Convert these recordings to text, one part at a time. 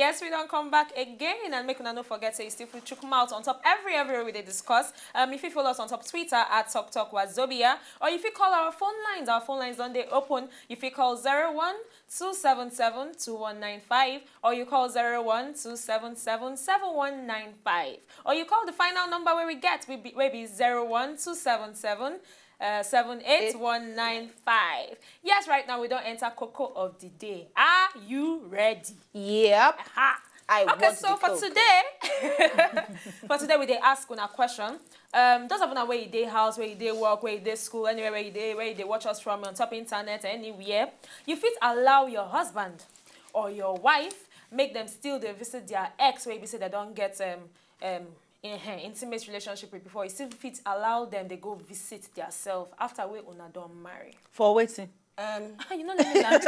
Yes, we don't come back again and make una no forget say you still feel chook mouth on top every we they discuss. If you follow us on top Twitter at TalkWazobia, or if you call our phone lines don't they open. If you call 01-277-2195 or you call 01-277-7195 or you call the final number where we get will be 01-277 78195. Yes, right now we don't enter Cocoa of the day. Are you ready? Yep. Okay, so for today, we they ask una question. Those of una where you day house, where you day work, where you day school, anywhere where you day watch us from on top internet, anywhere, you fit allow your husband or your wife make them still they visit their ex where you say they don't get intimate relationship with before. You still fit allow them they go visit their self after we una don't marry. For waiting. You know let me land.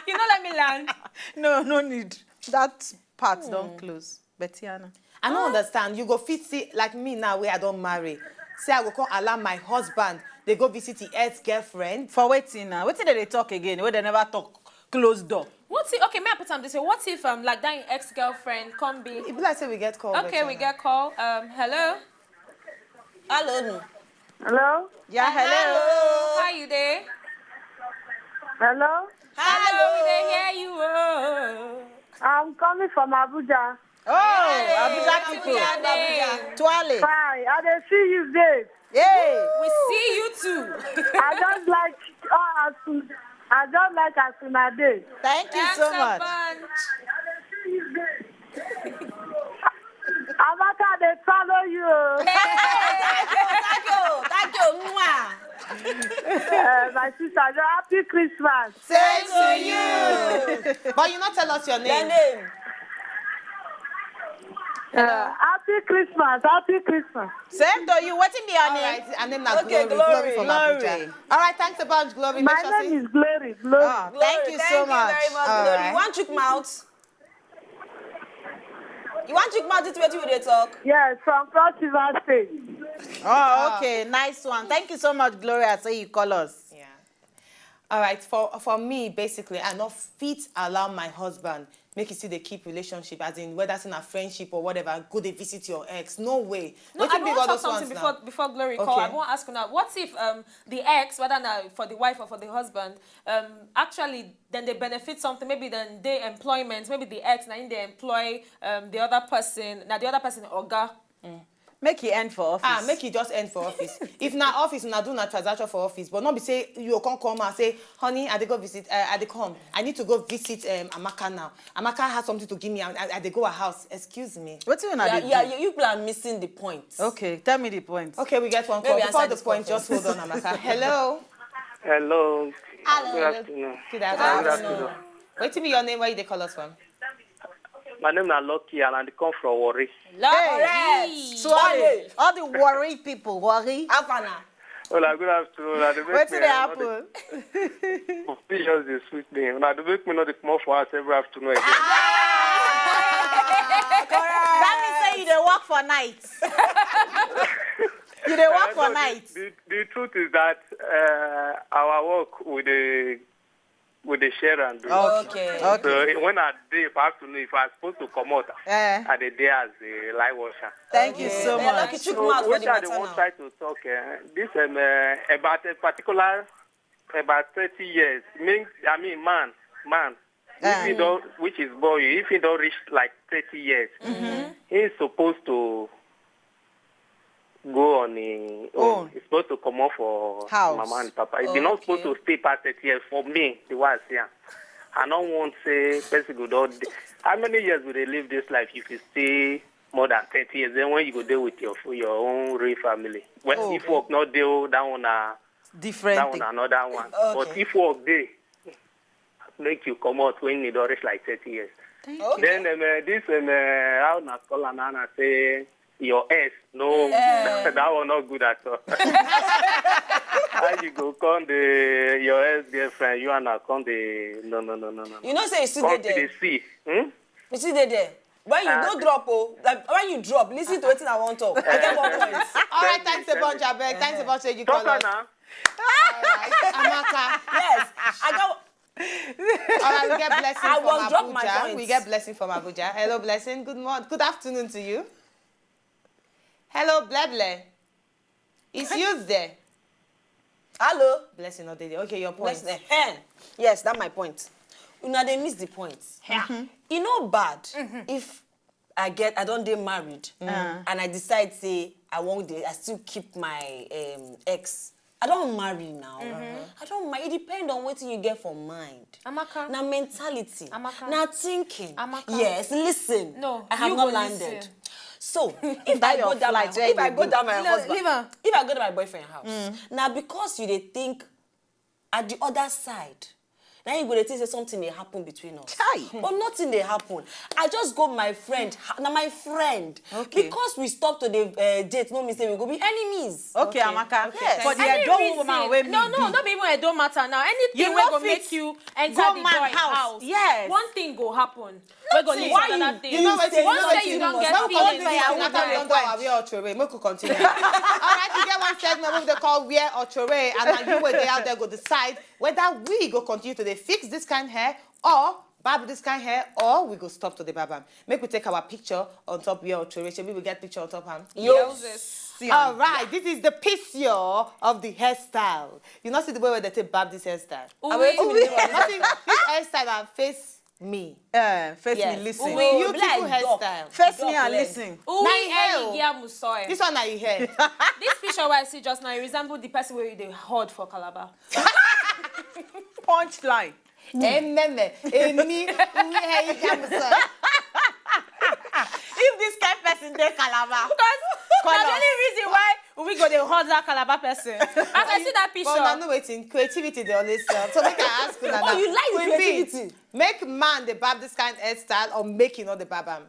You know let me land. No need. That part don't close. Betiana. I don't understand. You go fit see like me now where I don't marry. Say I go come allow my husband. They go visit the ex-girlfriend. For waiting now. Waiting they talk again. Where they never talk. Closed door. What if, okay, may I put on this way? What if like that ex-girlfriend come be? It be like say we get called. Okay, we get call. Hello. Hello. Hello? Yeah, hello. How you there? Hello? Hello, we dey hear you. Oh. I'm coming from Abuja. Oh, Hey, Abuja people. Abuja. Twale. Hi, I dey see you there. Hey. We see you too. I just like as una dey. Thank you That's so a much. bunch. Amaka, they follow you. Thank you. Mwah. My sister, happy Christmas. Same to you. But you not tell us your name. Happy Christmas. Happy Christmas. Same to you. What's in your All name? right, and then now Okay, Glory from Glory. Abuja. All right, thanks a bunch, Glory. My Make sure name say- is Glory. Glory. Oh, thank you so much. very much, All Glory. right. You want chook mouth? You want chook mouth? This way we dey talk. Yes, from Cross River State. Oh, okay. Nice one. Thank you so much, Gloria. Say you call us. Yeah. All right. For me, basically, I not fit allow my husband make you see they keep relationship, as in whether it's in a friendship or whatever. Go they visit your ex? No way. No, Wetin I be want all to those talk something ones before Glory Okay. call. I want to ask you now. What if the ex, whether now for the wife or for the husband, actually then they benefit something? Maybe then they employment. Maybe the ex now they employ the other person. Now the other person oga. Make it end for office. Make it just end for office. If na office, na do na transaction for office, but not be say you come and say, honey, I dey go visit. I dey come. I need to go visit Amaka now. Amaka has something to give me. I dey go her house. Excuse me. What do you want to do? You people are missing the point. Okay, tell me the point. Okay, we get one call. Maybe Before answer the this point, call just hold on, Amaka. Hello. Hello. Hello. Good afternoon. Good afternoon. Wait till me your name. Where you dey call us from? My name is Lucky and I come from Warri. Lovely. Sorry. All the worry people, worry. Afana. Hola, good afternoon. What did happen? Please just the sweet name. Now, they make me not come out for us every afternoon again. That means say you dey work for nights. You dey work for No, nights. the truth is that our work with the share and do. Okay. So when I day for afternoon, if I'm supposed to come out, Eh. I dey there as a light washer. Thank you so Yeah, much. lucky chook So mouth for what the I matter want now. try to talk this about a particular about 30 years. Man. If he don't, which is boy, if he don't reach like 30 years, he's supposed to go on his own. He's supposed to come off for House. mama and papa. He's not supposed to stay past 30 years. For me, the was here. I don't want to say person go down. How many years will they live this life if you stay more than 30 years? Then when you go there with your own real family. When if work not there, that one Different that thing. one another one. But if work there, make you come out when you don't reach like 30 years. Then this how na call and say your ex, no, that one not good at all. How you go come your ex girlfriend, you and I come no. You know say you still Come dey to there. the sea. You still dey there. When you don't drop, like when you drop, listen to what I want to talk. I get more points. All right, thanks a bunch, Abeg. Thanks a bunch. Say you call Talk us. now. All right, Amaka. Yes, I got. All right, right, we get blessing I from will drop my Abuja. points. We get blessing from Abuja. Hello, blessing. Good morning. Good afternoon to you. Hello, Bleble. Is you there? Hello. Blessing not there. Okay, your point. Blessing. Yes, that's my point. Una they miss the point. You know bad if I don't get married and I decide say I still keep my ex. I don't marry now. I don't mind. It depends on what you get for mind. Amaka. Now mentality. Amaka. Now thinking. Amaka. Yes, listen. No, I have you not go landed. listen. So if I go down my flight, where you husband, leave her. if I go to my boyfriend house, now because you they think at the other side. Now you go to think say something may happen between us. Chai. But nothing they happen. I just go my friend. Now my friend. Okay. Because we stop to the date, no me say we go be enemies. Okay, Amaka. Yes. For the Any Edo reason- woman wey me no, be. not even it don't matter now. Anything You we no go fit make you enter go the man boy house. house. Yes. One thing go happen. We go leave Why another you- thing. You know what? say- Once you know say what you you don't must- get Well, feelings, Once you we go have leave not them. done our way or chore, make we continue. All right, we get one segment wey they call wear or chore, and now you wey dey out there go decide whether we go continue to dey fix this kind hair or barb this kind hair, or we go stop to the barb am. Make we take our picture on top wear or chore. Shall we get picture on top am? All right, this is the picture of the hairstyle. You not see the way where they take barb this hairstyle. Nothing. This hairstyle and face me. Face Yes. me, listen. Uwe. Beautiful Like duck. hairstyle. Face Duck me and leg. listen. Uwe Now you hear, Eli Giamusoy. This one now you hear. This picture where I see just now, it resemble the person where they hold for Calabar. Punchline. Ememe, emi, uwe hair jamusa. If this kind of person dey Calabar. Because that's the only reason why we go to hold that Calabar person. As I see that picture. But no waiting, creativity they always sell. So make I ask you now. Oh, you like Queen Bee, creativity? Make man the barb this kind of hairstyle or make you not the barb am?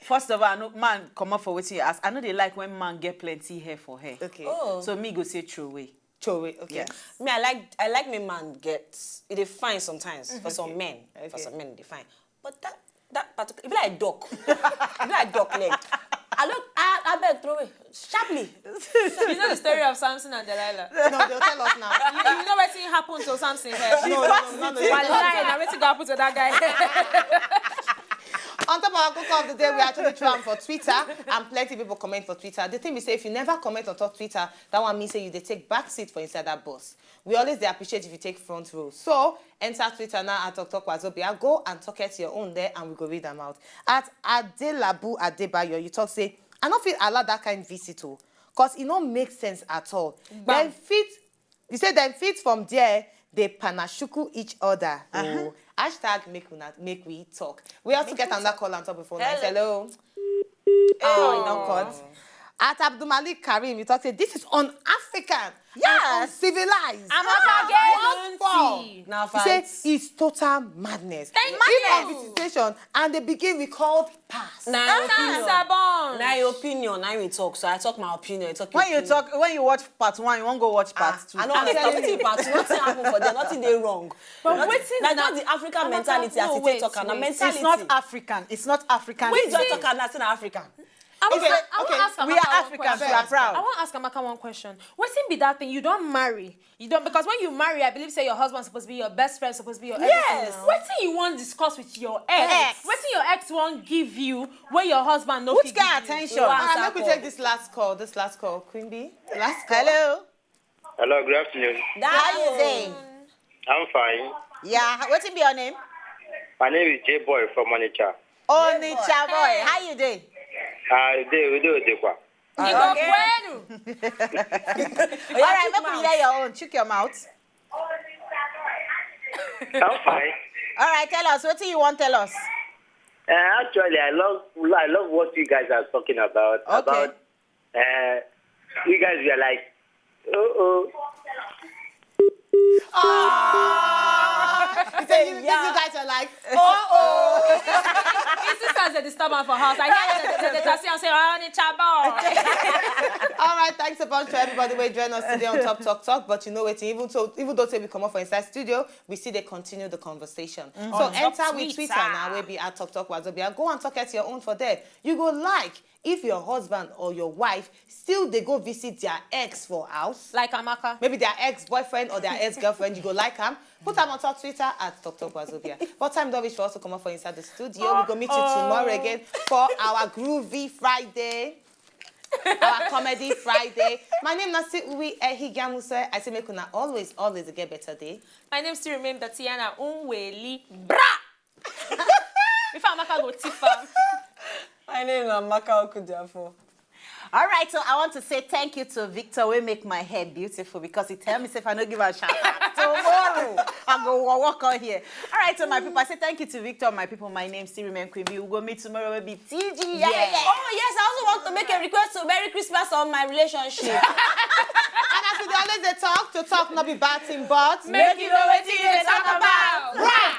First of all, I know man come up for what you ask. I know they like when man get plenty hair for hair. Okay. Oh. So me go say throw away. Chore, okay. Yes. Me, I like me man get it is fine sometimes for some men. For some men they fine. But that particular it be like duck. It be like duck leg. I beg throw it sharply. You know the story of Samson and Delilah. No, they'll tell us now. You know what thing happened to Samson here? No. Wallahi, now wetin go happen to that guy? On top of our cook of the day, we actually throw am for Twitter, and plenty people comment for Twitter. The thing we say, if you never comment on top Twitter, that one means say you they take back seat for inside that bus. We always they appreciate if you take front row. So enter Twitter now at Talk Wazobia. Go and talk it your own there, and we go read them out. At Adelabu Adebayo, you talk say, I don't feel allow that kind visit too, cause it don't make sense at all. Then fit, you say then fit from there. They panashuku each other. Oh. Hashtag make we talk. We also get another call on top before night. Hello. Oh, you don't cut. At Abdulmalik Karim, you talk say this is un-African. Yes. Uncivilized. Amaka What for? get Now He say fight. it's total madness. Thank If you. on visitation and they begin we call pass. Now your opinion. Sabon. Now your opinion. Now we talk. So I talk my opinion. You talk your When you opinion. talk, when you watch part 1, you won't go watch part 2. I know I'm I'm telling talking you. about nothing happen for them. Nothing they wrong. But Nothing- waiting like now- that's the African Amaka, mentality. no, As you wait, talk and wait. mentality. It's not African. It's not African. We just talk and that's in African. I want Okay, to ask Amaka We are one Africans, question. we are proud. I want to ask Amaka one question. What's in be that thing? You don't marry. You don't, because when you marry, I believe say your husband's supposed to be your best friend, supposed to be your Yes. everything. What thing you want to discuss with your ex? What thing your ex won't give you where your husband no Which fit kind give you? attention? Wow. Make we take this last call. Queen Bee. Last call. Hello. Hello, good afternoon. How you doing? I'm fine. Yeah. What be your name? My name is J-Boy from Onitsha. Onitsha boy. How you doing? We do it. You go bueno. All right, make me hear your own. Check your mouth. I'm fine. All right, tell us. What do you want to tell us? Actually, I love what you guys are talking about. Okay. About you guys were like, He said you guys are like, His sister's a disturbance for house. I hear the taxi and say, "Oh, ni chabo." all right, thanks a bunch to everybody who joined us today on Top Talk. But you know what? Even though say we come up for inside studio, we see they continue the conversation. So enter with Twitter now, where be at Top Wazobia. Go and talk at your own for there. You go like. if your husband or your wife still they go visit their ex for house, Like Amaka. maybe their ex-boyfriend or their ex-girlfriend, you go like them, put them on top Twitter at Dr. Wazobia. But time Dovish will also come up for inside the studio. We go meet you tomorrow again for our Groovy Friday. Our Comedy Friday. My name is Uwi Ehigamuse. I say make una always get better day. My name still remains Tatiana Unweli. Bra! Before Amaka go tifa. My name is Amaka Okudiafo. All right, so I want to say thank you to Victor. We make my hair beautiful because he tell me if I don't give a shout out tomorrow, I go walk out here. All right, so my people, I say thank you to Victor. My people, my name still remains Queen B. We'll go meet tomorrow. We'll be TG. Yeah. Oh yes, I also want to make a request to Merry Christmas on my relationship. And as we always they talk, to talk not be bad thing, but Make you know what you talk about. Rah!